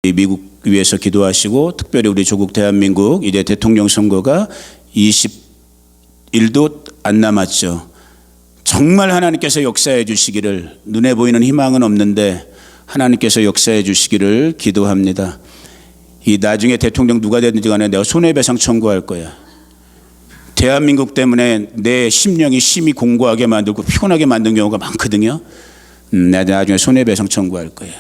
미국 위해서 기도하시고 특별히 우리 조국 대한민국 이제 대통령 선거가 20일도 안 남았죠. 정말 하나님께서 역사해 주시기를, 눈에 보이는 희망은 없는데 하나님께서 역사해 주시기를 기도합니다. 이 나중에 대통령 누가 되든지 간에 내가 손해배상 청구할 거야. 대한민국 때문에 내 심령이 심히 공고하게 만들고 피곤하게 만든 경우가 많거든요. 내가 나중에 손해배상 청구할 거야.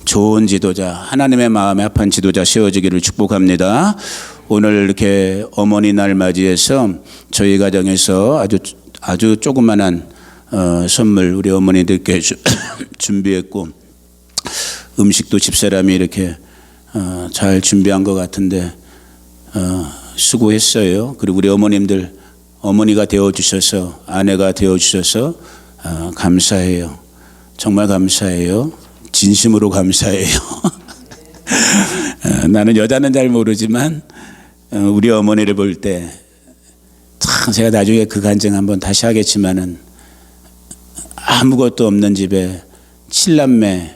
좋은 지도자, 하나님의 마음에 합한 지도자 세워지기를 축복합니다. 오늘 이렇게 어머니 날 맞이해서 저희 가정에서 아주 조그만한 선물 우리 어머니들께 준비했고, 음식도 집사람이 이렇게 잘 준비한 것 같은데 수고했어요. 그리고 우리 어머님들 어머니가 되어주셔서, 아내가 되어주셔서 감사해요. 정말 감사해요. 진심으로 감사해요. 나는 여자는 잘 모르지만 우리 어머니를 볼 때 참, 제가 나중에 그 간증 한번 다시 하겠지만은, 아무것도 없는 집에 7남매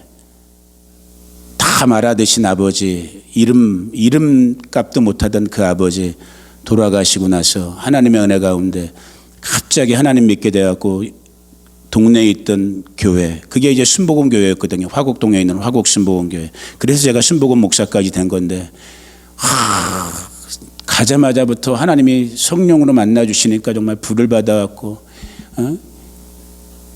다 말아드신 아버지, 이름 값도 못하던 그 아버지 돌아가시고 나서 하나님의 은혜 가운데 갑자기 하나님 믿게 되었고, 동네에 있던 교회, 그게 이제 순복음 교회였거든요. 화곡동에 있는 화곡 순복음 교회. 그래서 제가 순복음 목사까지 된 건데, 가자마자부터 하나님이 성령으로 만나 주시니까 정말 불을 받아갖고,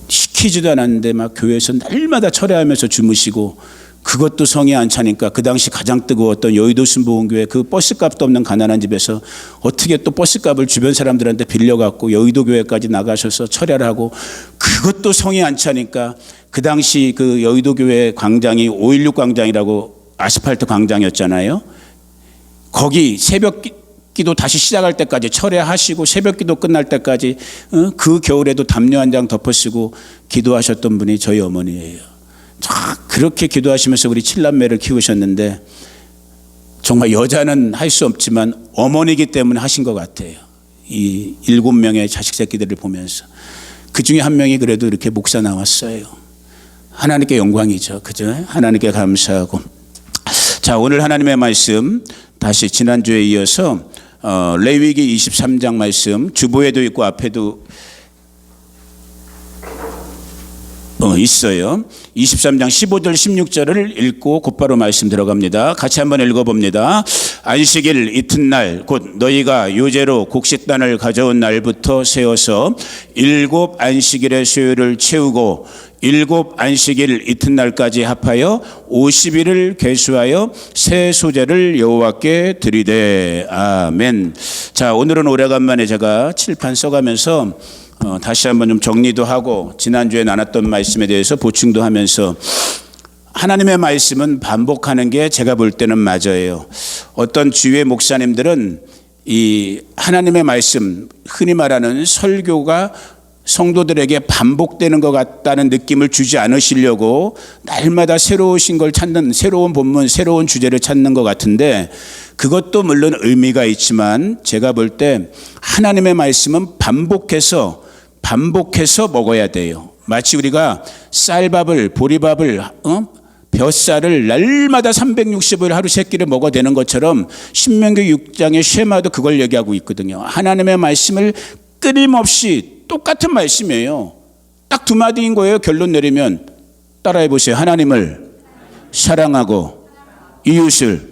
시키지도 않았는데 막 교회에서 날마다 철회하면서 주무시고, 그것도 성이 안 차니까 그 당시 가장 뜨거웠던 여의도 순복음교회 그 버스값도 없는 가난한 집에서 어떻게 또 버스값을 주변 사람들한테 빌려갖고 여의도 교회까지 나가셔서 철야를 하고, 그것도 성이 안 차니까 그 당시 그 여의도 교회 광장이 5.16 광장이라고 아스팔트 광장이었잖아요. 거기 새벽 기도 다시 시작할 때까지 철야하시고 새벽 기도 끝날 때까지 그 겨울에도 담요 한 장 덮어쓰고 기도하셨던 분이 저희 어머니예요. 그렇게 기도하시면서 우리 7남매를 키우셨는데, 정말 여자는 할 수 없지만 어머니이기 때문에 하신 것 같아요. 이 7명의 자식 새끼들을 보면서 그 중에 한 명이 그래도 이렇게 목사 나왔어요. 하나님께 영광이죠. 그죠? 하나님께 감사하고. 자, 오늘 하나님의 말씀 다시 지난주에 이어서 레위기 23장 말씀, 주보에도 있고 앞에도 있어요. 23장 15절 16절을 읽고 곧바로 말씀 들어갑니다. 같이 한번 읽어봅니다. 안식일 이튿날 곧 너희가 요제로 곡식단을 가져온 날부터 세워서 7 안식일의 소요를 채우고 7 안식일 이튿날까지 합하여 50일을 계수하여 새 소제를 여호와께 드리되. 아멘. 자, 오늘은 오래간만에 제가 칠판 써가면서 다시 한번 좀 정리도 하고 지난주에 나눴던 말씀에 대해서 보충도 하면서, 하나님의 말씀은 반복하는 게 제가 볼 때는 맞아요. 어떤 주의 목사님들은 이 하나님의 말씀, 흔히 말하는 설교가 성도들에게 반복되는 것 같다는 느낌을 주지 않으시려고 날마다 새로우신 걸 찾는, 새로운 본문, 새로운 주제를 찾는 것 같은데, 그것도 물론 의미가 있지만 제가 볼 때 하나님의 말씀은 반복해서 먹어야 돼요. 마치 우리가 쌀밥을, 보리밥을, 벼쌀을 날마다 365일 하루 3끼를 먹어야 되는 것처럼 신명기 6장의 쉐마도 그걸 얘기하고 있거든요. 하나님의 말씀을 끊임없이, 똑같은 말씀이에요. 딱 2마디인 거예요. 결론 내리면 따라해 보세요. 하나님을 사랑하고 이웃을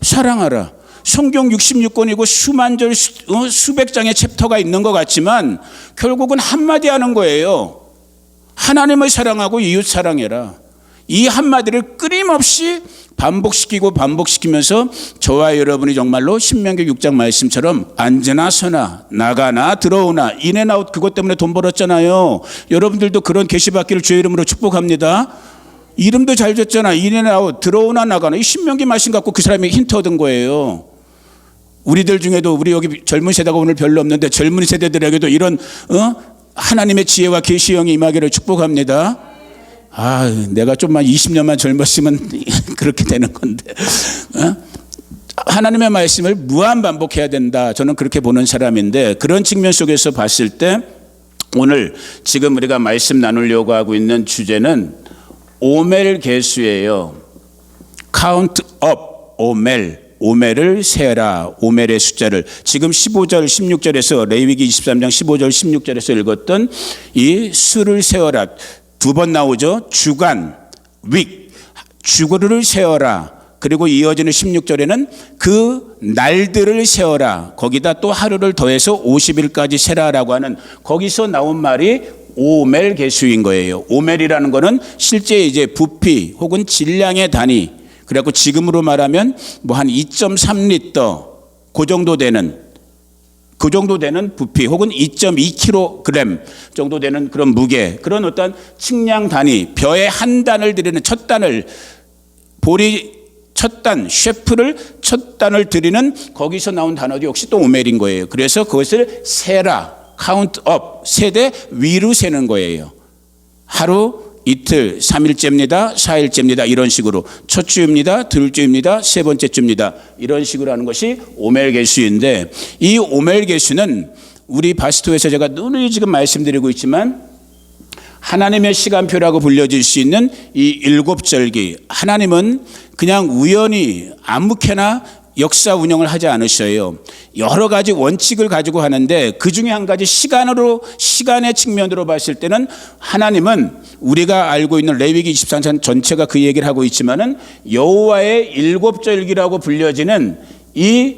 사랑하라. 성경 66권이고 수만 절, 수백 장의 챕터가 있는 것 같지만 결국은 한마디 하는 거예요. 하나님을 사랑하고 이웃 사랑해라. 이 한마디를 끊임없이 반복시키면서 저와 여러분이 정말로 신명기 6장 말씀처럼 앉으나 서나 나가나 들어오나 인앤 아웃, 그것 때문에 돈 벌었잖아요. 여러분들도 그런 계시받기를 주의 이름으로 축복합니다. 이름도 잘 줬잖아. 인앤 아웃, 들어오나 나가나. 이 신명기 말씀 갖고 그 사람이 힌트 얻은 거예요. 우리들 중에도, 우리 여기 젊은 세대가 오늘 별로 없는데 젊은 세대들에게도 이런 하나님의 지혜와 계시 영이 임하기를 축복합니다. 내가 좀만 20년만 젊었으면 그렇게 되는 건데, 하나님의 말씀을 무한 반복해야 된다. 저는 그렇게 보는 사람인데, 그런 측면 속에서 봤을 때 오늘 지금 우리가 말씀 나누려고 하고 있는 주제는 오멜 계수예요. count up 오멜을 세어라. 오멜의 숫자를 지금 15절 16절에서 레위기 23장 15절 16절에서 읽었던 이 수를 세어라. 두 번 나오죠. 주간 윅 주를 세어라. 그리고 이어지는 16절에는 그 날들을 세어라. 거기다 또 하루를 더해서 50일까지 세라라고 하는 거기서 나온 말이 오멜 개수인 거예요. 오멜이라는 거는 실제 이제 부피 혹은 질량의 단위. 그래갖고 지금으로 말하면 뭐 한 2.3리터 그 정도 되는 부피 혹은 2.2kg 정도 되는 그런 무게, 그런 어떤 측량 단위, 벼의 한 단을 드리는 첫 단을 셰프를 첫 단을 드리는 거기서 나온 단어도 역시 또 오멜인 거예요. 그래서 그것을 세라, count up, 세대 위로 세는 거예요. 하루, 이틀, 3일째입니다. 4일째입니다. 이런 식으로 첫 주입니다. 둘째입니다. 세 번째 주입니다. 이런 식으로 하는 것이 오멜 개수인데, 이 오멜 개수는 우리 바스토에서 제가 누누이 지금 말씀드리고 있지만 하나님의 시간표라고 불려질 수 있는 이 7절기, 하나님은 그냥 우연히 아무렇게나 역사 운영을 하지 않으셔요. 여러 가지 원칙을 가지고 하는데 그 중에 한 가지 시간의 측면으로 봤을 때는 하나님은 우리가 알고 있는 레위기 23장 전체가 그 얘기를 하고 있지만은 여호와의 7절기라고 불려지는 이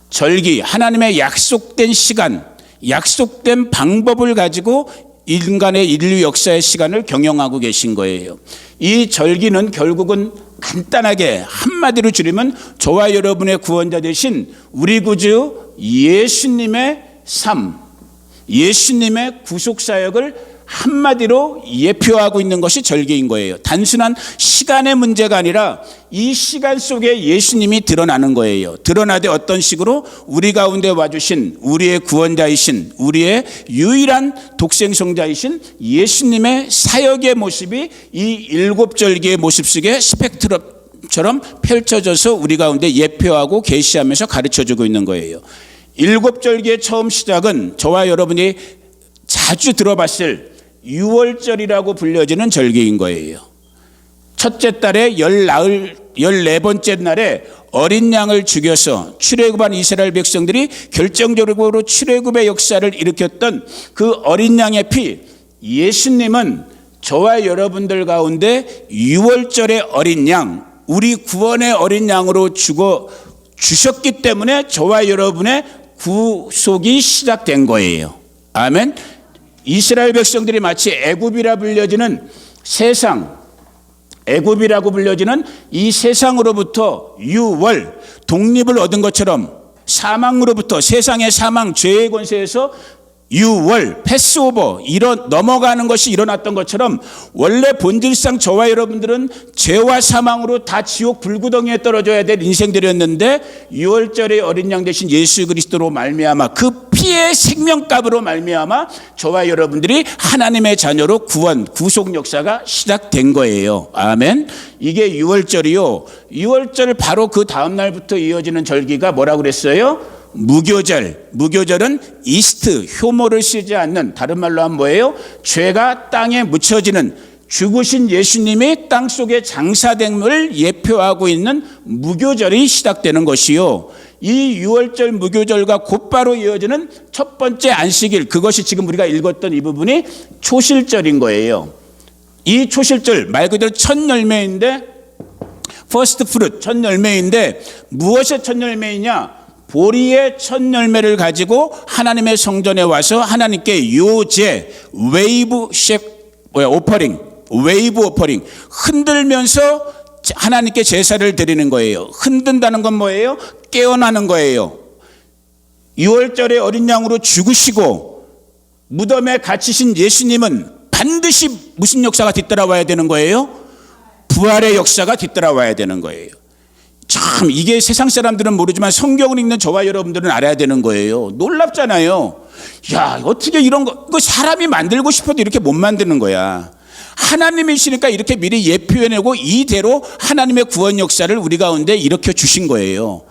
절기, 하나님의 약속된 시간, 약속된 방법을 가지고 인간의 인류 역사의 시간을 경영하고 계신 거예요. 이 절기는 결국은 간단하게 한마디로 줄이면 저와 여러분의 구원자 되신 우리 구주 예수님의 삶, 예수님의 구속사역을 한마디로 예표하고 있는 것이 절기인 거예요. 단순한 시간의 문제가 아니라 이 시간 속에 예수님이 드러나는 거예요. 드러나되 어떤 식으로? 우리 가운데 와주신 우리의 구원자이신 우리의 유일한 독생성자이신 예수님의 사역의 모습이 이 7절기의 모습 속에 스펙트럼처럼 펼쳐져서 우리 가운데 예표하고 계시하면서 가르쳐주고 있는 거예요. 7절기의 처음 시작은 저와 여러분이 자주 들어봤을 6월절이라고 불려지는 절기인 거예요. 첫째 달에 14번째 날에 어린 양을 죽여서 출애굽한 이스라엘 백성들이 결정적으로 출애굽의 역사를 일으켰던 그 어린 양의 피, 예수님은 저와 여러분들 가운데 6월절의 어린 양, 우리 구원의 어린 양으로 주셨기 때문에 저와 여러분의 구속이 시작된 거예요. 아멘. 이스라엘 백성들이 마치 애굽이라 불려지는 세상, 애굽이라고 불려지는 이 세상으로부터 6월 독립을 얻은 것처럼 사망으로부터, 세상의 사망, 죄의 권세에서 6월 패스오버 넘어가는 것이 일어났던 것처럼 원래 본질상 저와 여러분들은 죄와 사망으로 다 지옥 불구덩이에 떨어져야 될 인생들이었는데 6월절의 어린 양 대신 예수 그리스도로 말미암아 그 피의 생명값으로 말미암아 저와 여러분들이 하나님의 자녀로 구원, 구속 역사가 시작된 거예요. 아멘. 이게 6월절이요. 6월절 바로 그 다음 날부터 이어지는 절기가 뭐라고 그랬어요? 무교절. 무교절은 이스트, 효모를 쓰지 않는, 다른 말로 하면 뭐예요? 죄가 땅에 묻혀지는, 죽으신 예수님이 땅 속에 장사됨을 예표하고 있는 무교절이 시작되는 것이요. 이 6월절 무교절과 곧바로 이어지는 첫 번째 안식일, 그것이 지금 우리가 읽었던 이 부분이 초실절인 거예요. 이 초실절 말 그대로 첫 열매인데, 퍼스트 프루트, 첫 열매인데 무엇의 첫 열매이냐? 보리의 첫 열매를 가지고 하나님의 성전에 와서 하나님께 요제, 웨이브 오퍼링, 흔들면서 하나님께 제사를 드리는 거예요. 흔든다는 건 뭐예요? 깨어나는 거예요. 6월절에 어린 양으로 죽으시고 무덤에 갇히신 예수님은 반드시 무슨 역사가 뒤따라와야 되는 거예요? 부활의 역사가 뒤따라와야 되는 거예요. 참 이게 세상 사람들은 모르지만 성경을 읽는 저와 여러분들은 알아야 되는 거예요. 놀랍잖아요. 야, 어떻게 이런 거 사람이 만들고 싶어도 이렇게 못 만드는 거야. 하나님이시니까 이렇게 미리 예표해내고 이대로 하나님의 구원 역사를 우리 가운데 일으켜 주신 거예요.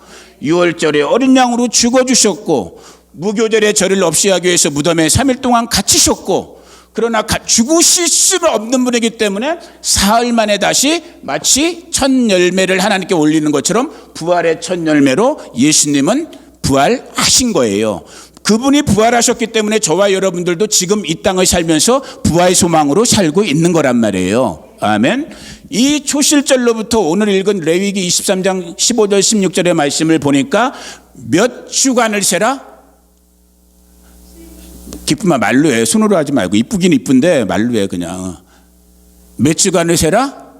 6월절에 어린 양으로 죽어주셨고 무교절에 저를 없이 하기 위해서 무덤에 3일 동안 갇히셨고 그러나 죽으실 수 없는 분이기 때문에 사흘 만에 다시 마치 첫 열매를 하나님께 올리는 것처럼 부활의 첫 열매로 예수님은 부활하신 거예요. 그분이 부활하셨기 때문에 저와 여러분들도 지금 이 땅을 살면서 부활의 소망으로 살고 있는 거란 말이에요. 아멘. 이 초실절로부터 오늘 읽은 레위기 23장 15절 16절의 말씀을 보니까 몇 주간을 세라? 기쁘면 말로 해. 손으로 하지 말고. 이쁘긴 이쁜데 말로 해 그냥. 몇 주간을 세라?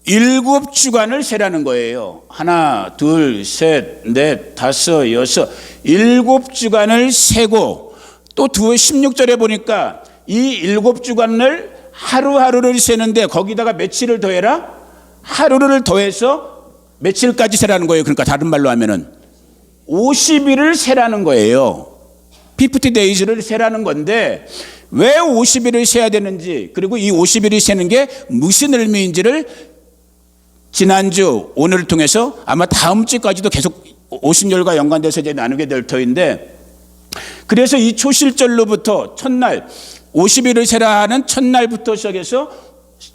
7주간을 세라는 거예요. 하나, 둘, 셋, 넷, 다섯, 여섯, 7주간을 세고 또 16절에 보니까 이 7주간을 하루하루를 세는데 거기다가 며칠을 더해라? 하루를 더해서 며칠까지 세라는 거예요. 그러니까 다른 말로 하면은 50일을 세라는 거예요. 50days를 세라는 건데 왜 50일을 세야 되는지, 그리고 이 50일이 세는 게 무슨 의미인지를 지난주 오늘을 통해서 아마 다음 주까지도 계속 오순절과 연관돼서 이제 나누게 될 터인데, 그래서 이 초실절로부터 첫날 50일을 세라 하는 첫날부터 시작해서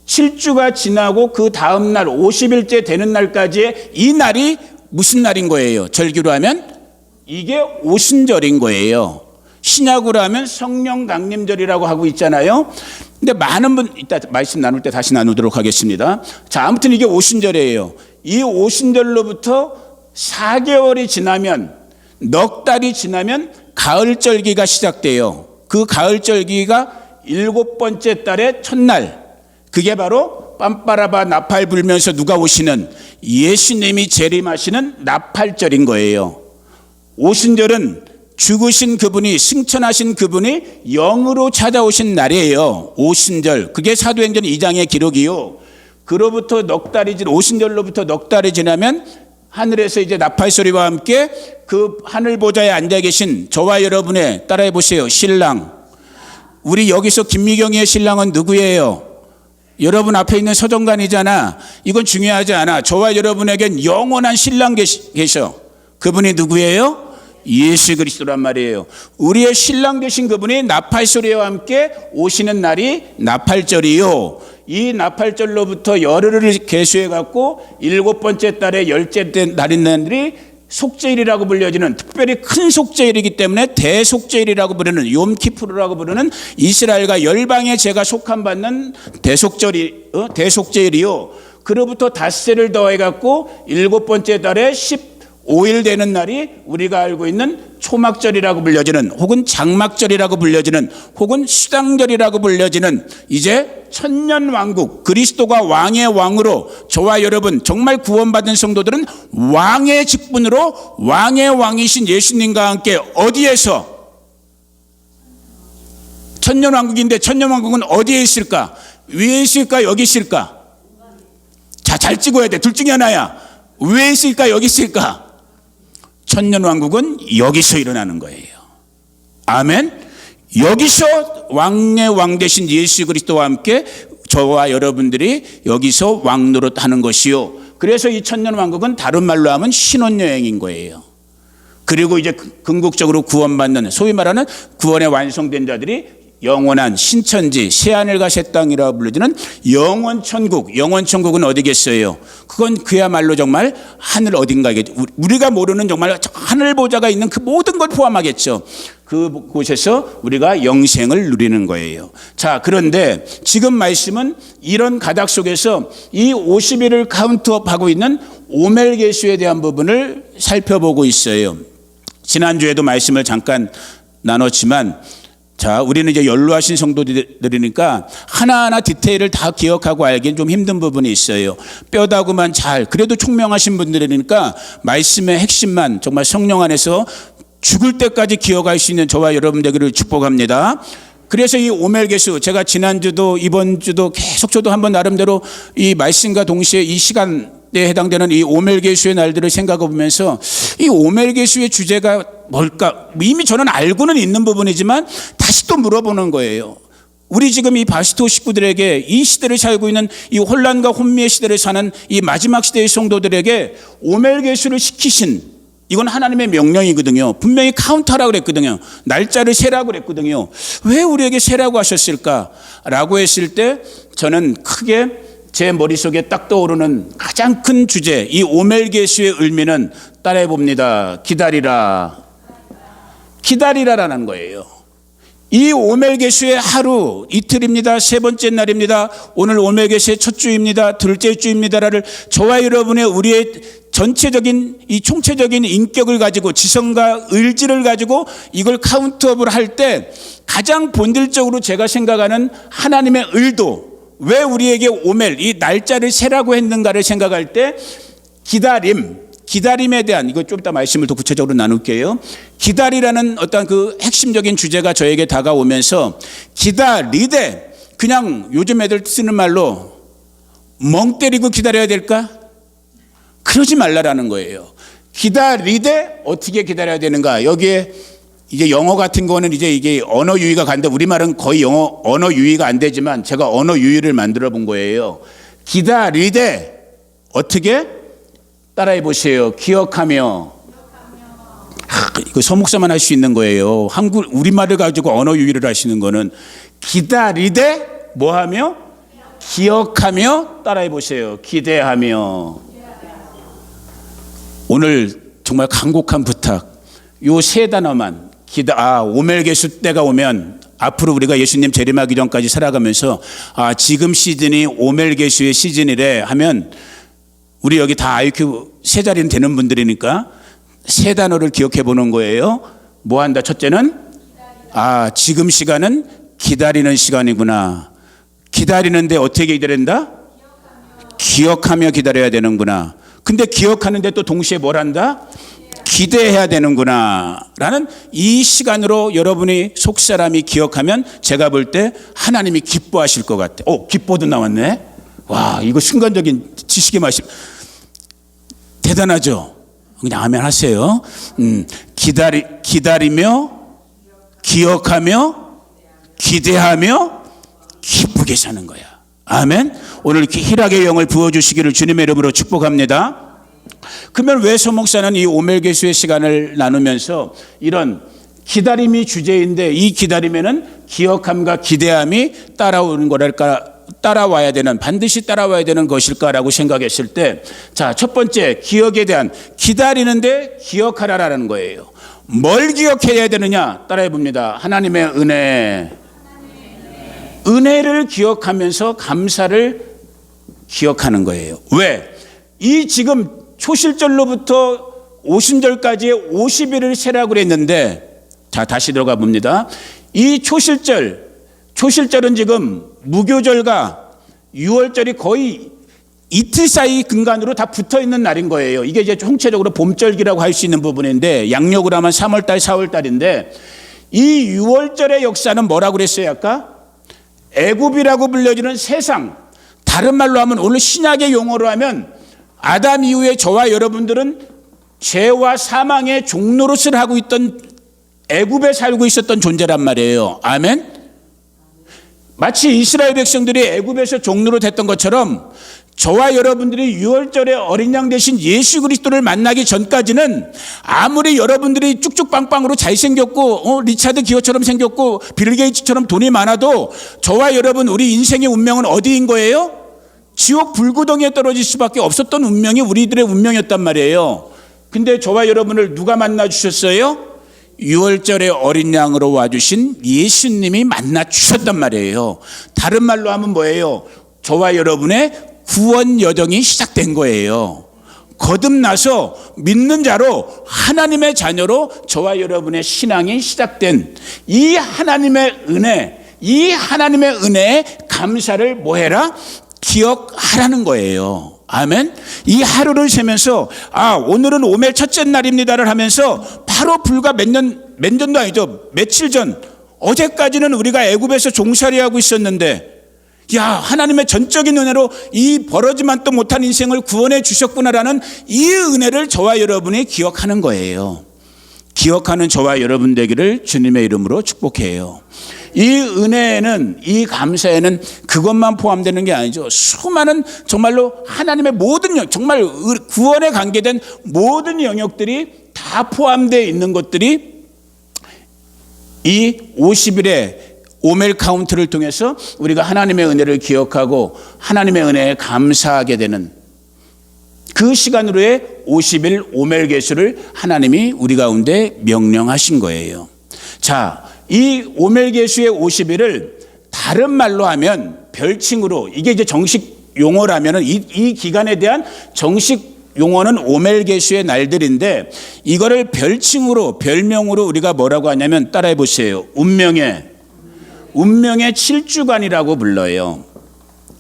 7주가 지나고 그 다음 날 50일째 되는 날까지의 이 날이 무슨 날인 거예요? 절기로 하면 이게 오순절인 거예요. 신약으로 하면 성령 강림절이라고 하고 있잖아요. 근데 많은 분 이따 말씀 나눌 때 다시 나누도록 하겠습니다. 자, 아무튼 이게 오순절이에요. 이 오순절로부터 4개월이 지나면, 넉 달이 지나면 가을절기가 시작돼요. 그 가을절기가 7번째 달의 첫날, 그게 바로 빰빠라바 나팔 불면서 누가 오시는, 예수님이 재림하시는 나팔절인 거예요. 오순절은 죽으신 그분이, 승천하신 그분이 영으로 찾아오신 날이에요. 오순절. 그게 사도행전 2장의 기록이요. 그로부터 넉 달이 오순절로부터 넉 달이 지나면 하늘에서 이제 나팔 소리와 함께 그 하늘 보좌에 앉아 계신 저와 여러분의, 따라해 보세요, 신랑. 우리 여기서 김미경이의 신랑은 누구예요? 여러분 앞에 있는 서정관이잖아. 이건 중요하지 않아. 저와 여러분에겐 영원한 신랑 계셔. 그분이 누구예요? 예수 그리스도란 말이에요. 우리의 신랑 되신 그분이 나팔 소리와 함께 오시는 날이 나팔절이요. 이 나팔절로부터 열흘을 계수해 갖고 7번째 달에 10째 날인 날이 속죄일이라고 불려지는, 특별히 큰 속죄일이기 때문에 대속죄일이라고 부르는, 욤키푸르라고 부르는 이스라엘과 열방의 죄가 속함받는 대속죄일이요. 그로부터 닷새를 더해 갖고 7번째 달에 15일 되는 날이 우리가 알고 있는 초막절이라고 불려지는, 혹은 장막절이라고 불려지는, 혹은 수당절이라고 불려지는, 이제 천년왕국, 그리스도가 왕의 왕으로, 저와 여러분 정말 구원받은 성도들은 왕의 직분으로 왕의 왕이신 예수님과 함께 어디에서, 천년왕국인데 천년왕국은 어디에 있을까? 위에 있을까? 여기 있을까? 자, 잘 찍어야 돼. 둘 중에 하나야. 위에 있을까? 여기 있을까? 천년왕국은 여기서 일어나는 거예요. 아멘. 여기서 왕의 왕 되신 예수 그리스도와 함께 저와 여러분들이 여기서 왕 노릇하는 것이요. 그래서 이 천년왕국은 다른 말로 하면 신혼여행인 거예요. 그리고 이제 궁극적으로 구원받는, 소위 말하는 구원에 완성된 자들이 영원한 신천지, 새하늘과 새 땅이라고 불리는 영원천국. 영원천국은 어디겠어요? 그건 그야말로 정말 하늘 어딘가겠죠. 우리가 모르는 정말 하늘 보좌가 있는 그 모든 걸 포함하겠죠. 그곳에서 우리가 영생을 누리는 거예요. 자, 그런데 지금 말씀은 이런 가닥 속에서 이 50일을 카운트업하고 있는 오멜개수에 대한 부분을 살펴보고 있어요. 지난주에도 말씀을 잠깐 나눴지만, 자, 우리는 이제 연로하신 성도들이니까 하나하나 디테일을 다 기억하고 알기는 좀 힘든 부분이 있어요. 뼈다구만 잘, 그래도 총명하신 분들이니까 말씀의 핵심만 정말 성령 안에서 죽을 때까지 기억할 수 있는 저와 여러분 되기를 축복합니다. 그래서 이 오멜개수, 제가 지난주도 이번 주도 계속 저도 한번 나름대로 이 말씀과 동시에 이 시간에 해당되는 이 오멜개수의 날들을 생각해 보면서 이 오멜개수의 주제가 뭘까? 이미 저는 알고는 있는 부분이지만 다시 또 물어보는 거예요. 우리 지금 이 바시토 식구들에게, 이 시대를 살고 있는 이 혼란과 혼미의 시대를 사는 이 마지막 시대의 성도들에게 오멜개수를 시키신 이건 하나님의 명령이거든요. 분명히 카운트하라고 그랬거든요. 날짜를 세라고 그랬거든요. 왜 우리에게 세라고 하셨을까? 라고 했을 때 저는 크게 제 머릿속에 딱 떠오르는 가장 큰 주제, 이 오멜개수의 의미는 따라해 봅니다. 기다리라. 기다리라라는 거예요. 이 오멜개수의 하루, 이틀입니다. 세 번째 날입니다. 오늘 오멜개수의 첫 주입니다. 둘째 주입니다를 저와 여러분의 우리의 전체적인 이 총체적인 인격을 가지고 지성과 의지를 가지고 이걸 카운트업을 할 때 가장 본질적으로 제가 생각하는 하나님의 의도, 왜 우리에게 오멜, 이 날짜를 세라고 했는가를 생각할 때 기다림에 대한, 이거 좀 이따 말씀을 더 구체적으로 나눌게요. 기다리라는 어떤 그 핵심적인 주제가 저에게 다가오면서 기다리되 그냥 요즘 애들 쓰는 말로 멍 때리고 기다려야 될까? 그러지 말라라는 거예요. 기다리되 어떻게 기다려야 되는가? 여기에 이제 영어 같은 거는 이제 이게 언어 유희가 간데 우리말은 거의 언어 유희가 안 되지만 제가 언어 유희를 만들어 본 거예요. 기다리되 어떻게? 따라해 보세요. 기억하며. 이거 서목사만 할 수 있는 거예요. 우리말을 가지고 언어 유희를 하시는 거는 기다리되 뭐하며? 기억하며. 따라해 보세요. 기대하며. 오늘 정말 간곡한 부탁. 요 세 단어만 오멜개수 때가 오면 앞으로 우리가 예수님 재림하기 전까지 살아가면서 지금 시즌이 오멜개수의 시즌이래 하면 우리 여기 다 IQ 세 자리는 되는 분들이니까 세 단어를 기억해 보는 거예요. 뭐 한다? 첫째는 지금 시간은 기다리는 시간이구나. 기다리는데 어떻게 기다린다? 기억하며 기다려야 되는구나. 근데 기억하는데 또 동시에 뭘 한다? 기대해야 되는구나 라는 이 시간으로 여러분이 속사람이 기억하면 제가 볼 때 하나님이 기뻐하실 것 같아. 기뻐도 나왔네. 와, 이거 순간적인 지식의 말씀 대단하죠. 그냥 아멘 하세요. 기다리며 기억하며 기대하며 기쁘게 사는 거야. 아멘. 오늘 이렇게 희락의 영을 부어주시기를 주님의 이름으로 축복합니다. 그러면 왜 서목사는 이 오멜개수의 시간을 나누면서 이런 기다림이 주제인데 이 기다림에는 기억함과 기대함이 따라오는 거랄까, 반드시 따라와야 되는 것일까라고 생각했을 때, 자, 첫 번째 기억에 대한, 기다리는데 기억하라라는 거예요. 뭘 기억해야 되느냐? 따라해 봅니다. 하나님의 은혜. 은혜를 기억하면서 감사를 기억하는 거예요. 왜? 이 지금 초실절로부터 오순절까지의 50일을 세라고 그랬는데, 자, 다시 들어가 봅니다. 이 초실절은 지금 무교절과 유월절이 거의 이틀 사이 근간으로 다 붙어 있는 날인 거예요. 이게 이제 총체적으로 봄절기라고 할 수 있는 부분인데, 양력으로 하면 3월달, 4월달인데, 이 유월절의 역사는 뭐라고 그랬어요, 아까? 애굽이라고 불려지는 세상. 다른 말로 하면 오늘 신약의 용어로 하면 아담 이후에 저와 여러분들은 죄와 사망의 종노릇을 하고 있던 애굽에 살고 있었던 존재란 말이에요. 아멘. 마치 이스라엘 백성들이 애굽에서 종노릇 했던 것처럼 저와 여러분들이 유월절에 어린 양 대신 예수 그리스도를 만나기 전까지는 아무리 여러분들이 쭉쭉빵빵으로 잘생겼고 리차드 기어처럼 생겼고 빌 게이츠처럼 돈이 많아도 저와 여러분 우리 인생의 운명은 어디인 거예요? 지옥 불구덩이에 떨어질 수밖에 없었던 운명이 우리들의 운명이었단 말이에요. 근데 저와 여러분을 누가 만나 주셨어요? 유월절에 어린 양으로 와주신 예수님이 만나 주셨단 말이에요. 다른 말로 하면 뭐예요? 저와 여러분의 구원 여정이 시작된 거예요. 거듭나서 믿는 자로 하나님의 자녀로 저와 여러분의 신앙이 시작된 이 하나님의 은혜에 감사를 뭐해라? 기억하라는 거예요. 아멘. 이 하루를 세면서 오늘은 오멜 첫째 날입니다를 하면서 바로 불과 몇 년도 아니죠. 며칠 전 어제까지는 우리가 애굽에서 종살이하고 있었는데 하나님의 전적인 은혜로 이 벌어지만도 못한 인생을 구원해 주셨구나라는 이 은혜를 저와 여러분이 기억하는 거예요. 기억하는 저와 여러분 되기를 주님의 이름으로 축복해요. 이 은혜에는, 이 감사에는 그것만 포함되는 게 아니죠. 수많은 정말로 하나님의 모든 정말 구원에 관계된 모든 영역들이 다 다 포함되어 있는 것들이 이 50일의 오멜 카운트를 통해서 우리가 하나님의 은혜를 기억하고 하나님의 은혜에 감사하게 되는 그 시간으로의 50일 오멜 계수를 하나님이 우리 가운데 명령하신 거예요. 자, 이 오멜 계수의 50일을 다른 말로 하면 별칭으로, 이게 이제 정식 용어라면 이 기간에 대한 정식 용어는 오멜 계수의 날들인데, 이거를 별칭으로, 별명으로 우리가 뭐라고 하냐면 따라해 보세요. 운명의 7주간이라고 불러요.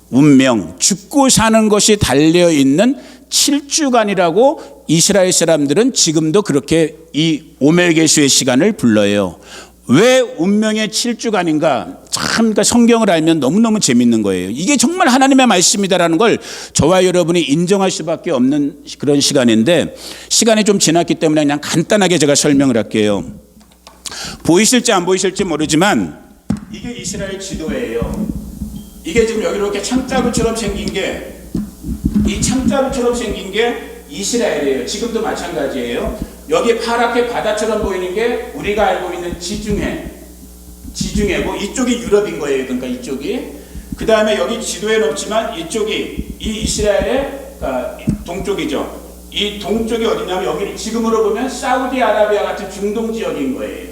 운명, 죽고 사는 것이 달려있는 7주간이라고 이스라엘 사람들은 지금도 그렇게 이 오멜 계수의 시간을 불러요. 왜 운명의 7주간인가? 참, 그러니까 성경을 알면 너무너무 재밌는 거예요. 이게 정말 하나님의 말씀이다라는 걸 저와 여러분이 인정할 수밖에 없는 그런 시간인데, 시간이 좀 지났기 때문에 그냥 간단하게 제가 설명을 할게요. 보이실지 안 보이실지 모르지만 이게 이스라엘 지도예요. 이게 지금 여기 이렇게 창자루처럼 생긴 게, 이 창자루처럼 생긴 게 이스라엘이에요. 지금도 마찬가지예요. 여기 파랗게 바다처럼 보이는 게 우리가 알고 있는 지중해고, 이쪽이 유럽인 거예요. 그러니까 이쪽이. 그 다음에 여기 지도에는 없지만 이쪽이 이 이스라엘의 동쪽이죠. 이 동쪽이 어디냐면 여기 지금으로 보면 사우디아라비아 같은 중동 지역인 거예요.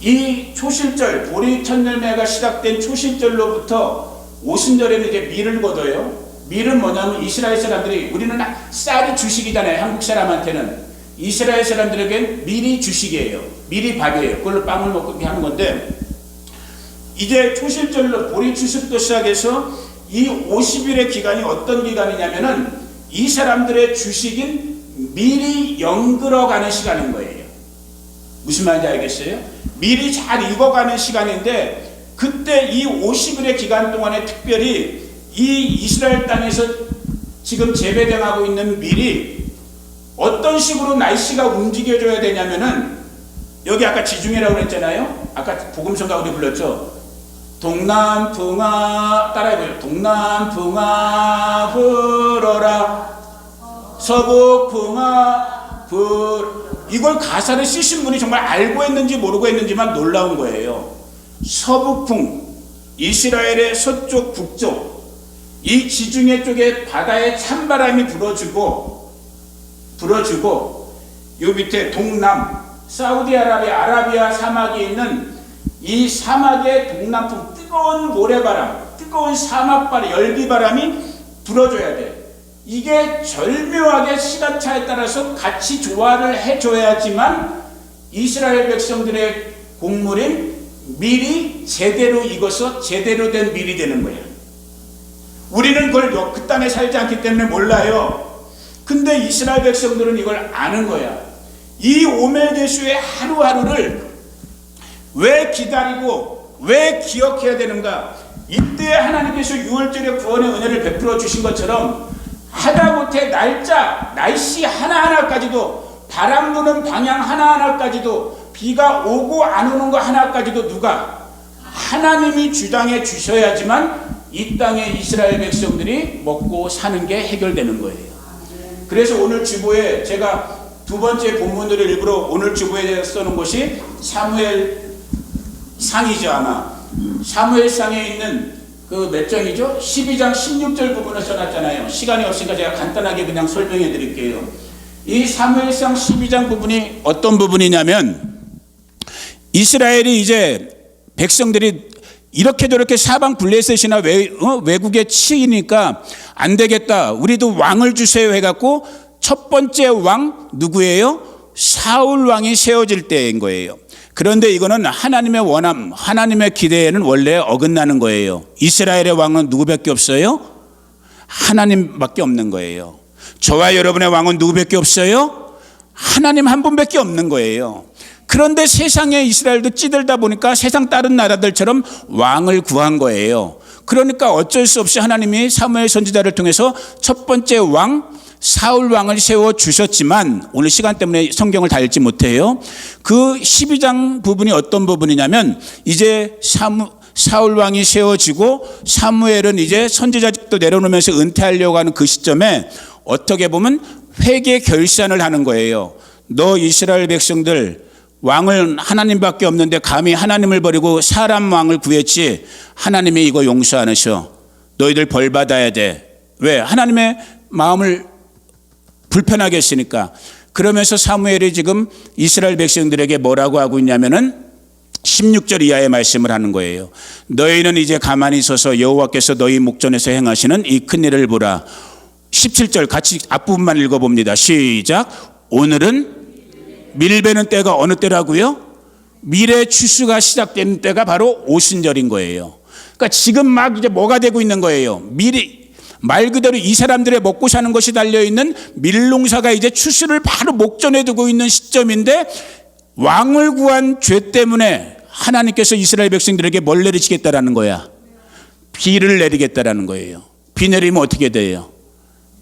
이 초실절, 보리 첫열매가 시작된 초실절로부터 오순절에는 이제 밀을 거둬요. 밀은 뭐냐면 이스라엘 사람들이, 우리는 쌀이 주식이잖아요. 한국 사람한테는. 이스라엘 사람들에겐 밀이 주식이에요. 밀이 밥이에요. 그걸로 빵을 먹고 하는 건데, 이제 초실절로 보리 추수부터 시작해서 이 50일의 기간이 어떤 기간이냐면은 이 사람들의 주식인 밀이 영글어가는 시간인 거예요. 무슨 말인지 알겠어요? 밀이 잘 익어가는 시간인데, 그때 이 50일의 기간 동안에 특별히 이 이스라엘 땅에서 지금 재배당하고 있는 밀이 어떤 식으로 날씨가 움직여줘야 되냐면은, 여기 아까 지중해라고 그랬잖아요. 아까 복음성가 우리 불렀죠. 동남풍아, 따라해보세요. 동남풍아 불어라, 서북풍아 이걸 가사를 쓰신 분이 정말 알고 했는지 모르고 했는지만 놀라운 거예요. 서북풍, 이스라엘의 서쪽 북쪽, 이 지중해 쪽에 바다에 찬바람이 불어주고 요 밑에 동남, 사우디아라비아, 아라비아 사막이 있는 이 사막의 동남풍, 뜨거운 모래바람, 뜨거운 사막바람, 열기바람이 불어줘야 돼. 이게 절묘하게 시간차에 따라서 같이 조화를 해줘야지만 이스라엘 백성들의 곡물인 밀이 제대로 익어서 제대로 된 밀이 되는 거야. 우리는 그걸 그 땅에 살지 않기 때문에 몰라요. 근데 이스라엘 백성들은 이걸 아는 거야. 이 오멜 계수의 하루하루를 왜 기다리고 왜 기억해야 되는가? 이때 하나님께서 6월절에 구원의 은혜를 베풀어 주신 것처럼 하다못해 날씨 하나하나까지도, 바람 부는 방향 하나하나까지도, 비가 오고 안 오는 거 하나까지도 누가? 하나님이 주장해 주셔야지만 이 땅의 이스라엘 백성들이 먹고 사는 게 해결되는 거예요. 그래서 오늘 주보에 제가 두 번째 본문으로 일부러 오늘 주보에 써놓은 것이 사무엘 상이죠. 아마 사무엘상에 있는 그 몇 장이죠? 12장 16절 부분을 써놨잖아요. 시간이 없으니까 제가 간단하게 그냥 설명해 드릴게요. 이 사무엘상 12장 부분이 어떤 부분이냐면, 이스라엘이 이제 백성들이 이렇게 저렇게 사방 블레셋이나 외국에 치이니까 안 되겠다, 우리도 왕을 주세요 해갖고 첫 번째 왕 누구예요? 사울 왕이 세워질 때인 거예요. 그런데 이거는 하나님의 원함, 하나님의 기대에는 원래 어긋나는 거예요. 이스라엘의 왕은 누구밖에 없어요? 하나님밖에 없는 거예요. 저와 여러분의 왕은 누구밖에 없어요? 하나님 한 분밖에 없는 거예요. 그런데 세상에 이스라엘도 찌들다 보니까 세상 다른 나라들처럼 왕을 구한 거예요. 그러니까 어쩔 수 없이 하나님이 사무엘 선지자를 통해서 첫 번째 왕 사울 왕을 세워 주셨지만, 오늘 시간 때문에 성경을 다 읽지 못해요. 그 12장 부분이 어떤 부분이냐면, 이제 사울 왕이 세워지고 사무엘은 이제 선지자직도 내려놓으면서 은퇴하려고 하는 그 시점에 어떻게 보면 회개 결산을 하는 거예요. 너 이스라엘 백성들 왕은 하나님밖에 없는데 감히 하나님을 버리고 사람 왕을 구했지 하나님이 이거 용서 안 하셔. 너희들 벌 받아야 돼. 왜? 하나님의 마음을 불편하게 했으니까. 그러면서 사무엘이 지금 이스라엘 백성들에게 뭐라고 하고 있냐면은 16절 이하의 말씀을 하는 거예요. 너희는 이제 가만히 서서 여호와께서 너희 목전에서 행하시는 이 큰일을 보라. 17절 같이 앞부분만 읽어봅니다. 시작. 오늘은 밀베는 때가 어느 때라고요? 밀의 추수가 시작되는 때가 바로 오순절인 거예요. 그러니까 지금 막 이제 뭐가 되고 있는 거예요. 밀이 말 그대로 이 사람들의 먹고 사는 것이 달려있는 밀농사가 이제 추수를 바로 목전에 두고 있는 시점인데 왕을 구한 죄 때문에 하나님께서 이스라엘 백성들에게 뭘 내리시겠다라는 거야? 비를 내리겠다라는 거예요. 비 내리면 어떻게 돼요?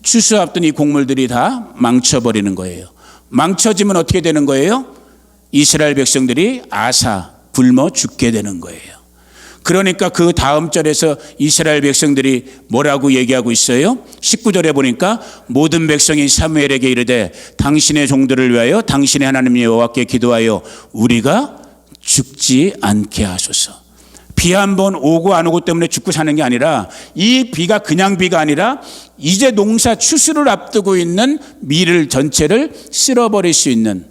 추수 앞둔 이 곡물들이 다 망쳐버리는 거예요. 망쳐지면 어떻게 되는 거예요? 이스라엘 백성들이 아사 굶어 죽게 되는 거예요. 그러니까 그 다음 절에서 이스라엘 백성들이 뭐라고 얘기하고 있어요? 19절에 보니까 모든 백성이 사무엘에게 이르되 당신의 종들을 위하여 당신의 하나님 여호와께 기도하여 우리가 죽지 않게 하소서. 비 한 번 오고 안 오고 때문에 죽고 사는 게 아니라 이 비가 그냥 비가 아니라 이제 농사 추수를 앞두고 있는 밀을 전체를 쓸어버릴 수 있는,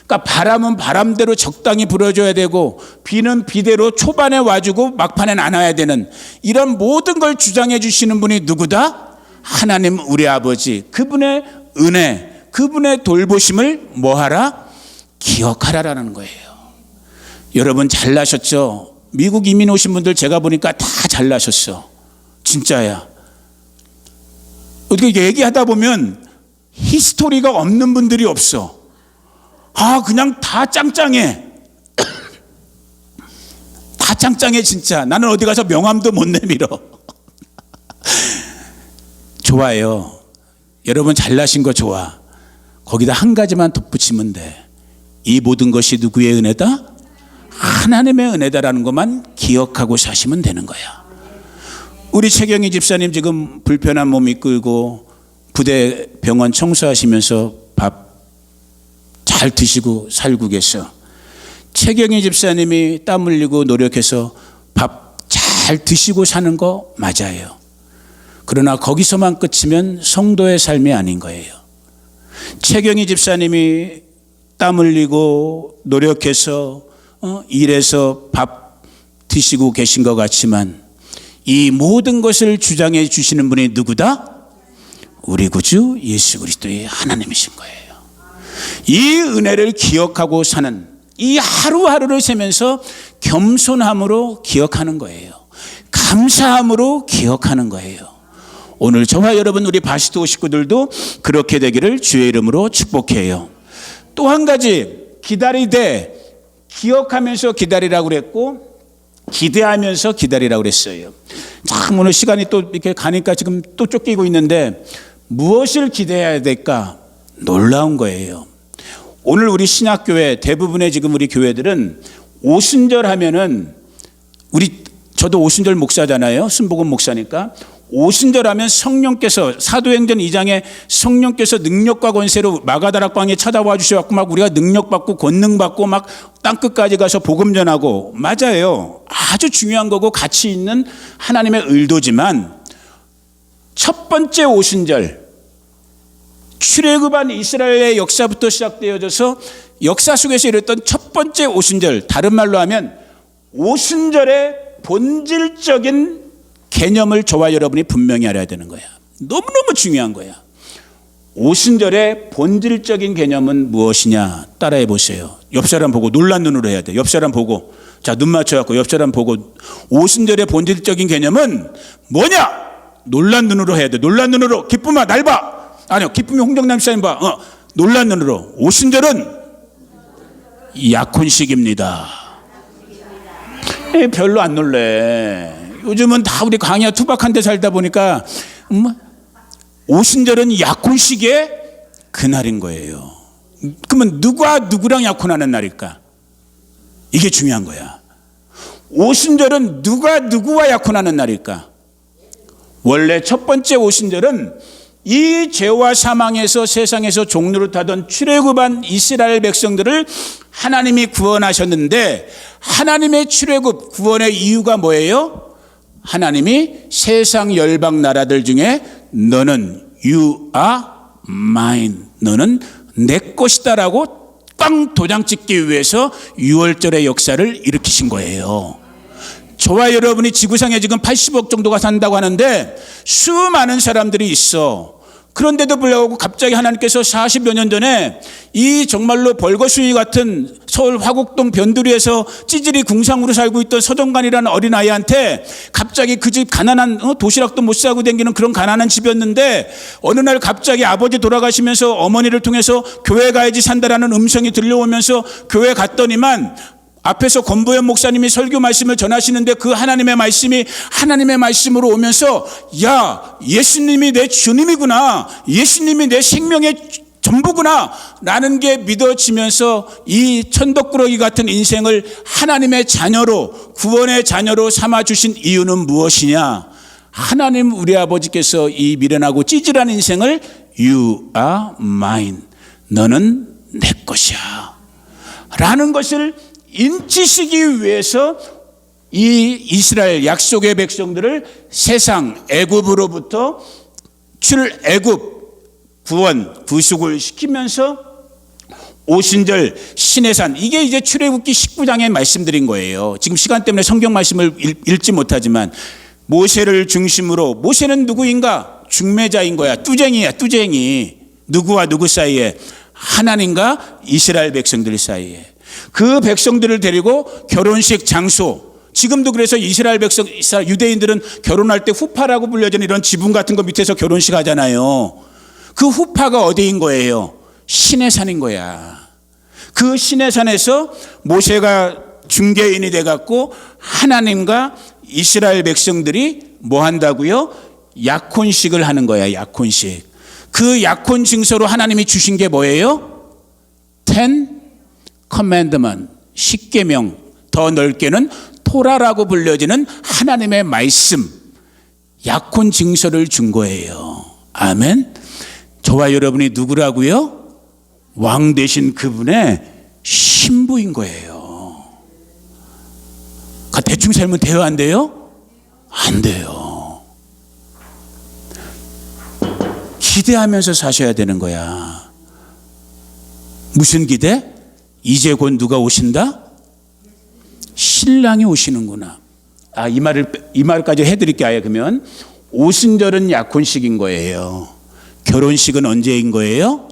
그러니까 바람은 바람대로 적당히 불어줘야 되고 비는 비대로 초반에 와주고 막판엔 안 와야 되는 이런 모든 걸 주장해 주시는 분이 누구다? 하나님 우리 아버지. 그분의 은혜, 그분의 돌보심을 뭐하라? 기억하라라는 거예요. 여러분 잘나셨죠? 미국 이민 오신 분들 제가 보니까 다 잘나셨어. 진짜야. 어떻게 얘기하다 보면 히스토리가 없는 분들이 없어. 그냥 다 짱짱해. 다 짱짱해 진짜. 나는 어디 가서 명함도 못 내밀어. 좋아요. 여러분 잘나신 거 좋아. 거기다 한 가지만 덧붙이면 돼. 이 모든 것이 누구의 은혜다? 하나님의 은혜다라는 것만 기억하고 사시면 되는 거야. 우리 최경희 집사님 지금 불편한 몸 이끌고 부대 병원 청소하시면서 밥 잘 드시고 살고 계셔. 최경희 집사님이 땀 흘리고 노력해서 밥 잘 드시고 사는 거 맞아요. 그러나 거기서만 끝이면 성도의 삶이 아닌 거예요. 최경희 집사님이 땀 흘리고 노력해서 일해서 밥 드시고 계신 것 같지만 이 모든 것을 주장해 주시는 분이 누구다? 우리 구주 예수 그리스도의 하나님이신 거예요. 이 은혜를 기억하고 사는 이 하루하루를 세면서 겸손함으로 기억하는 거예요. 감사함으로 기억하는 거예요. 오늘 저와 여러분 우리 바시도 식구들도 그렇게 되기를 주의 이름으로 축복해요. 또 한 가지, 기다리되 기억하면서 기다리라고 그랬고 기대하면서 기다리라고 그랬어요. 참 오늘 시간이 또 이렇게 가니까 지금 또 쫓기고 있는데 무엇을 기대해야 될까? 놀라운 거예요. 오늘 우리 신약교회 대부분의 지금 우리 교회들은 오순절 하면은 저도 오순절 목사잖아요. 순복음 목사니까. 오순절 하면 성령께서 사도행전 2장에 성령께서 능력과 권세로 마가다락방에 찾아와 주셔갖고 막 우리가 능력받고 권능받고 막 땅끝까지 가서 복음 전하고, 맞아요. 아주 중요한 거고 가치 있는 하나님의 의도지만 첫 번째 오순절, 출애굽한 이스라엘의 역사부터 시작되어져서 역사 속에서 이랬던 첫 번째 오순절, 다른 말로 하면 오순절의 본질적인 개념을 저와 여러분이 분명히 알아야 되는 거야. 너무너무 중요한 거야. 오순절의 본질적인 개념은 무엇이냐? 따라해 보세요. 옆 사람 보고 놀란 눈으로 해야 돼. 옆 사람 보고, 자, 눈 맞춰갖고 옆 사람 보고, 오순절의 본질적인 개념은 뭐냐? 놀란 눈으로 해야 돼. 놀란 눈으로. 기쁨아 날 봐. 아니요, 기쁨이 홍정남 씨님 봐. 놀란 눈으로. 오순절은 약혼식입니다. 별로 안 놀래. 요즘은 다 우리 강야 투박한 데 살다 보니까 오순절은 약혼식의 그날인 거예요. 그러면 누가 누구랑 약혼하는 날일까? 이게 중요한 거야. 오순절은 누가 누구와 약혼하는 날일까? 원래 첫 번째 오순절은 이 죄와 사망에서 세상에서 종노릇하던 출애굽한 이스라엘 백성들을 하나님이 구원하셨는데, 하나님의 출애굽 구원의 이유가 뭐예요? 하나님이 세상 열방 나라들 중에 너는 you are mine, 너는 내 것이다라고 꽝 도장 찍기 위해서 6월절의 역사를 일으키신 거예요. 저와 여러분이 지구상에 지금 80억 정도가 산다고 하는데 수많은 사람들이 있어. 그런데도 불구하고 갑자기 하나님께서 40여 년 전에 이 정말로 벌거숭이 같은 서울 화곡동 변두리에서 찌질이 궁상으로 살고 있던 서정관이라는 어린아이한테 갑자기 그 집 가난한 도시락도 못 사고 다니는 그런 가난한 집이었는데 어느 날 갑자기 아버지 돌아가시면서 어머니를 통해서 교회 가야지 산다라는 음성이 들려오면서 교회 갔더니만 앞에서 권보현 목사님이 설교 말씀을 전하시는데 그 하나님의 말씀이 하나님의 말씀으로 오면서 야, 예수님이 내 주님이구나, 예수님이 내 생명의 전부구나 라는 게 믿어지면서 이 천덕꾸러기 같은 인생을 하나님의 자녀로, 구원의 자녀로 삼아주신 이유는 무엇이냐? 하나님 우리 아버지께서 이 미련하고 찌질한 인생을 You are mine, 너는 내 것이야 라는 것을 인지시기 위해서 이 이스라엘 약속의 백성들을 세상 애굽으로부터 출애굽 구원 구속을 시키면서 오순절 시내산, 이게 이제 출애굽기 19장에 말씀드린 거예요. 지금 시간 때문에 성경 말씀을 읽지 못하지만 모세를 중심으로, 모세는 누구인가? 중매자인 거야. 뚜쟁이야, 뚜쟁이. 누구와 누구 사이에? 하나님과 이스라엘 백성들 사이에. 그 백성들을 데리고 결혼식 장소, 지금도 그래서 이스라엘 백성, 유대인들은 결혼할 때 후파라고 불려지는 이런 지붕 같은 거 밑에서 결혼식 하잖아요. 그 후파가 어디인 거예요? 시내산인 거야. 그 시내산에서 모세가 중개인이 돼갖고 하나님과 이스라엘 백성들이 뭐 한다고요? 약혼식을 하는 거야. 약혼식. 그 약혼 증서로 하나님이 주신 게 뭐예요? 10 commandment, 10계명, 더 넓게는 토라라고 불려지는 하나님의 말씀, 약혼 증서를 준 거예요. 아멘. 저와 여러분이 누구라고요? 왕 되신 그분의 신부인 거예요. 대충 살면 돼요, 안 돼요? 안 돼요. 기대하면서 사셔야 되는 거야. 무슨 기대? 이제 곧 누가 오신다? 신랑이 오시는구나. 이 말까지 해드릴게요. 아예 그러면 오순절은 약혼식인 거예요. 결혼식은 언제인 거예요?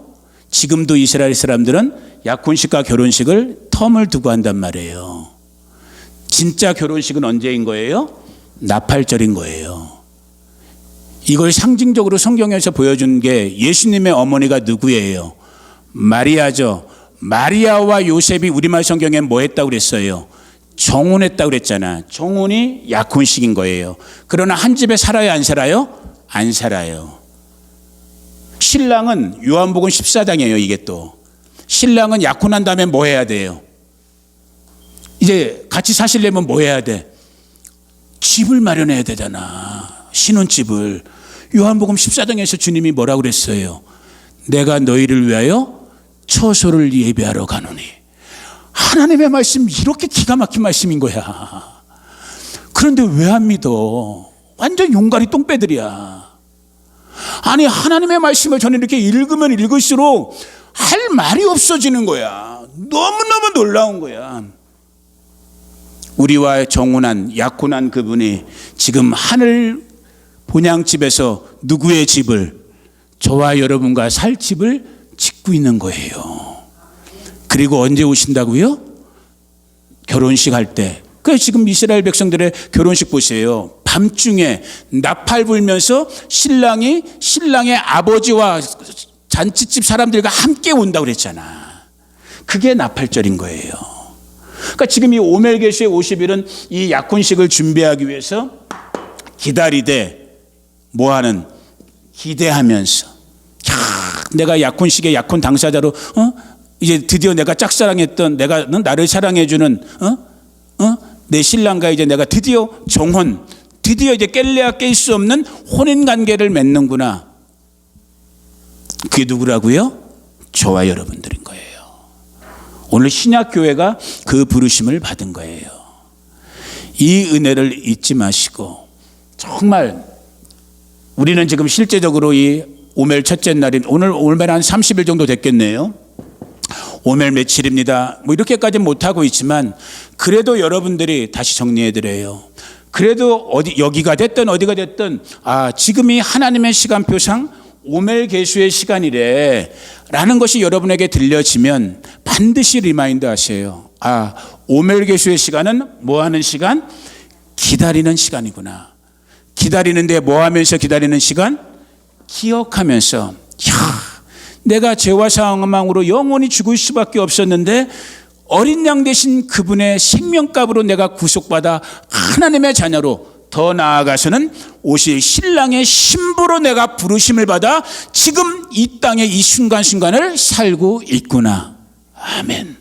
지금도 이스라엘 사람들은 약혼식과 결혼식을 텀을 두고 한단 말이에요. 진짜 결혼식은 언제인 거예요? 나팔절인 거예요. 이걸 상징적으로 성경에서 보여준 게 예수님의 어머니가 누구예요? 마리아죠. 마리아와 요셉이 우리말 성경에 뭐 했다고 그랬어요? 정혼했다고 그랬잖아. 정혼이 약혼식인 거예요. 그러나 한 집에 살아요, 안 살아요? 안 살아요. 신랑은 요한복음 14장이에요. 이게 또 신랑은 약혼한 다음에 뭐 해야 돼요? 이제 같이 사시려면 뭐 해야 돼? 집을 마련해야 되잖아. 신혼집을. 요한복음 14장에서 주님이 뭐라고 그랬어요? 내가 너희를 위하여 처소를 예비하러 가노니. 하나님의 말씀 이렇게 기가 막힌 말씀인 거야. 그런데 왜 안 믿어? 완전 용가리 똥배들이야. 아니 하나님의 말씀을 저는 이렇게 읽으면 읽을수록 할 말이 없어지는 거야. 너무너무 놀라운 거야. 우리와 정혼한 약혼한 그분이 지금 하늘 본향집에서 누구의 집을, 저와 여러분과 살 집을 짓고 있는 거예요. 그리고 언제 오신다고요? 결혼식 할 때. 그래서 지금 이스라엘 백성들의 결혼식 보세요. 밤중에 나팔 불면서 신랑의 아버지와 잔치집 사람들과 함께 온다고 그랬잖아. 그게 나팔절인 거예요. 그러니까 지금 이 오멜게시의 50일은 이 약혼식을 준비하기 위해서 기다리되 뭐하는? 기대하면서. 내가 약혼식의 약혼 당사자로 이제 드디어 내가 짝사랑했던, 내가 나를 사랑해주는 내 신랑과 이제 내가 드디어 정혼, 드디어 이제 깰래야 깰 수 없는 혼인 관계를 맺는구나. 그게 누구라고요? 저와 여러분들인 거예요. 오늘 신약교회가 그 부르심을 받은 거예요. 이 은혜를 잊지 마시고, 정말 우리는 지금 실제적으로 이 오멜 첫째 날인 오늘 한 30일 정도 됐겠네요. 오멜 며칠입니다. 뭐 이렇게까지는 못하고 있지만 그래도 여러분들이 다시 정리해드려요. 그래도 여기가 됐든 어디가 됐든 지금이 하나님의 시간표상 오멜 계수의 시간이래 라는 것이 여러분에게 들려지면 반드시 리마인드 하세요. 오멜 계수의 시간은 뭐 하는 시간? 기다리는 시간이구나. 기다리는데 뭐 하면서 기다리는 시간? 기억하면서, 내가 죄와 사망으로 영원히 죽을 수밖에 없었는데 어린 양 대신 그분의 생명값으로 내가 구속받아 하나님의 자녀로, 더 나아가서는 오실 신랑의 신부로 내가 부르심을 받아 지금 이 땅의 이 순간순간을 살고 있구나. 아멘.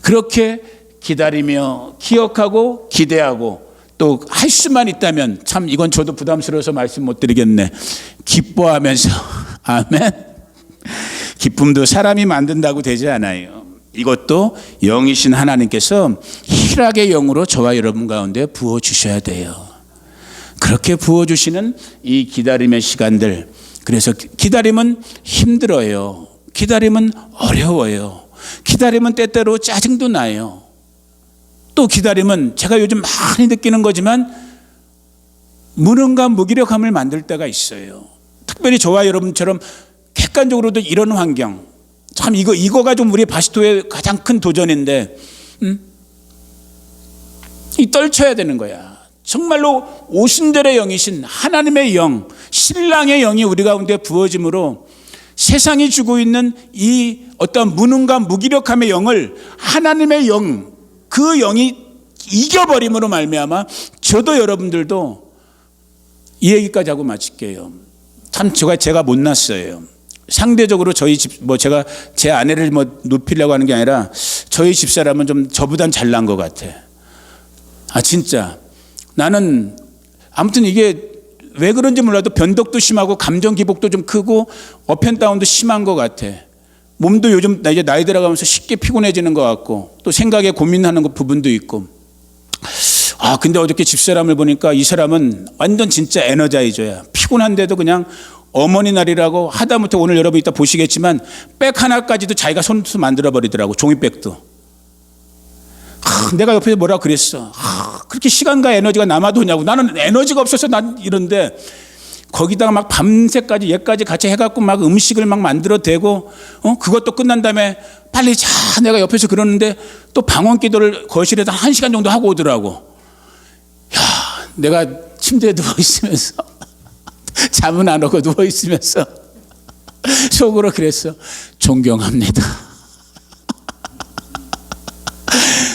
그렇게 기다리며 기억하고 기대하고, 또 할 수만 있다면, 참 이건 저도 부담스러워서 말씀 못 드리겠네, 기뻐하면서 아멘. 기쁨도 사람이 만든다고 되지 않아요. 이것도 영이신 하나님께서 희락의 영으로 저와 여러분 가운데 부어주셔야 돼요. 그렇게 부어주시는 이 기다림의 시간들, 그래서 기다림은 힘들어요. 기다림은 어려워요. 기다림은 때때로 짜증도 나요. 또 기다림은 제가 요즘 많이 느끼는 거지만 무능과 무기력함을 만들 때가 있어요. 특별히 저와 여러분처럼 객관적으로도 이런 환경, 참 이거가 좀 우리 바시토의 가장 큰 도전인데, 이 떨쳐야 되는 거야. 정말로 오순절의 영이신 하나님의 영, 신랑의 영이 우리 가운데 부어짐으로 세상이 주고 있는 이 어떤 무능과 무기력함의 영을 하나님의 영, 그 영이 이겨버림으로 말미암아 저도 여러분들도, 이 얘기까지 하고 마칠게요. 참 제가 못났어요. 상대적으로 저희 집, 제가 제 아내를 높이려고 하는 게 아니라 저희 집사람은 좀 저보단 잘난 것 같아. 진짜 나는 아무튼 이게 왜 그런지 몰라도 변덕도 심하고 감정 기복도 좀 크고 업앤다운도 심한 것 같아. 몸도 요즘 이제 나이 들어가면서 쉽게 피곤해지는 것 같고, 또 생각에 고민하는 부분도 있고. 근데 어저께 집사람을 보니까 이 사람은 완전 진짜 에너자이저야. 피곤한데도 그냥 어머니 날이라고 하다못해 오늘 여러분 이따 보시겠지만 백 하나까지도 자기가 손수 만들어 버리더라고. 종이백도. 내가 옆에서 뭐라 그랬어. 그렇게 시간과 에너지가 남아도냐고. 나는 에너지가 없어서 난 이런데, 거기다가 막 밤새까지 얘까지 같이 해갖고 막 음식을 막 만들어 대고, 그것도 끝난 다음에 빨리 자, 내가 옆에서 그러는데 또 방언 기도를 거실에다 1시간 정도 하고 오더라고. 내가 침대에 누워있으면서 잠은 안 오고 누워있으면서 속으로 그랬어. 존경합니다.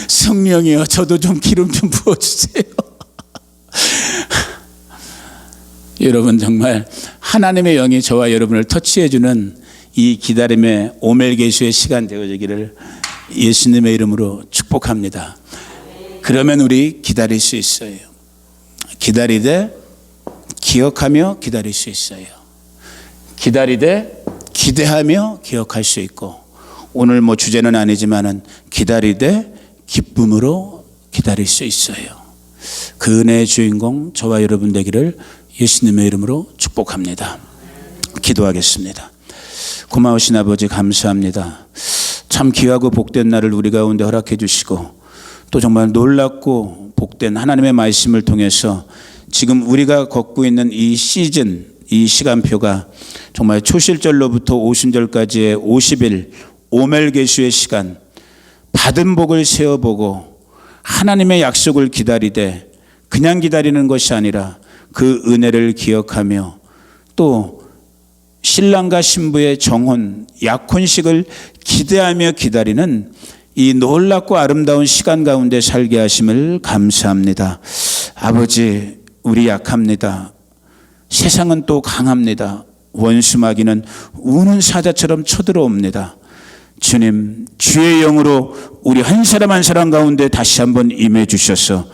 성령이여, 저도 좀 기름 좀 부어주세요. 여러분, 정말 하나님의 영이 저와 여러분을 터치해주는 이 기다림의 오멜게수의 시간 되어지기를 예수님의 이름으로 축복합니다. 그러면 우리 기다릴 수 있어요. 기다리되 기억하며 기다릴 수 있어요. 기다리되 기대하며 기억할 수 있고, 오늘 주제는 아니지만은 기다리되 기쁨으로 기다릴 수 있어요. 그 은혜의 주인공 저와 여러분 되기를 예수님의 이름으로 축복합니다. 기도하겠습니다. 고마우신 아버지, 감사합니다. 참 귀하고 복된 날을 우리 가운데 허락해 주시고, 또 정말 놀랍고 복된 하나님의 말씀을 통해서 지금 우리가 걷고 있는 이 시즌, 이 시간표가 정말 초실절로부터 오순절까지의 50일 오멜게수의 시간, 받은 복을 세어보고 하나님의 약속을 기다리되 그냥 기다리는 것이 아니라 그 은혜를 기억하며, 또 신랑과 신부의 정혼, 약혼식을 기대하며 기다리는 이 놀랍고 아름다운 시간 가운데 살게 하심을 감사합니다. 아버지, 우리 약합니다. 세상은 또 강합니다. 원수 마귀는 우는 사자처럼 쳐들어옵니다. 주님, 주의 영으로 우리 한 사람 한 사람 가운데 다시 한번 임해 주셔서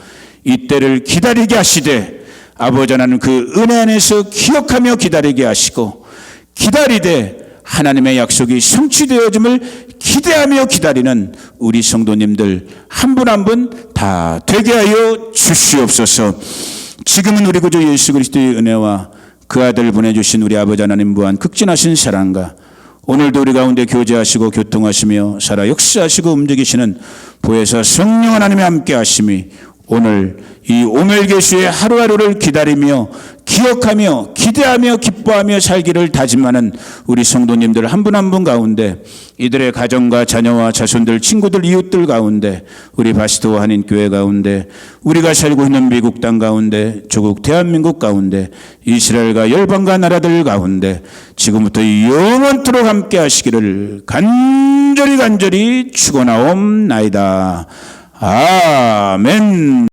이때를 기다리게 하시되, 아버지 하나님 그 은혜 안에서 기억하며 기다리게 하시고, 기다리되 하나님의 약속이 성취되어짐을 기대하며 기다리는 우리 성도님들 한 분 한 분 다 되게 하여 주시옵소서. 지금은 우리 구주 예수 그리스도의 은혜와 그 아들 보내주신 우리 아버지 하나님 무한 극진하신 사랑과 오늘도 우리 가운데 교제하시고 교통하시며 살아 역사하시고 움직이시는 보혜사 성령 하나님의 함께 하심이 오늘 이 오멜개수의 하루하루를 기다리며 기억하며 기대하며 기뻐하며 살기를 다짐하는 우리 성도님들 한 분 한 분 가운데 이들의 가정과 자녀와 자손들 친구들 이웃들 가운데 우리 바시토 한인교회 가운데 우리가 살고 있는 미국 땅 가운데 조국 대한민국 가운데 이스라엘과 열방과 나라들 가운데 지금부터 영원토록 함께 하시기를 간절히 축원하옵나이다. 아멘.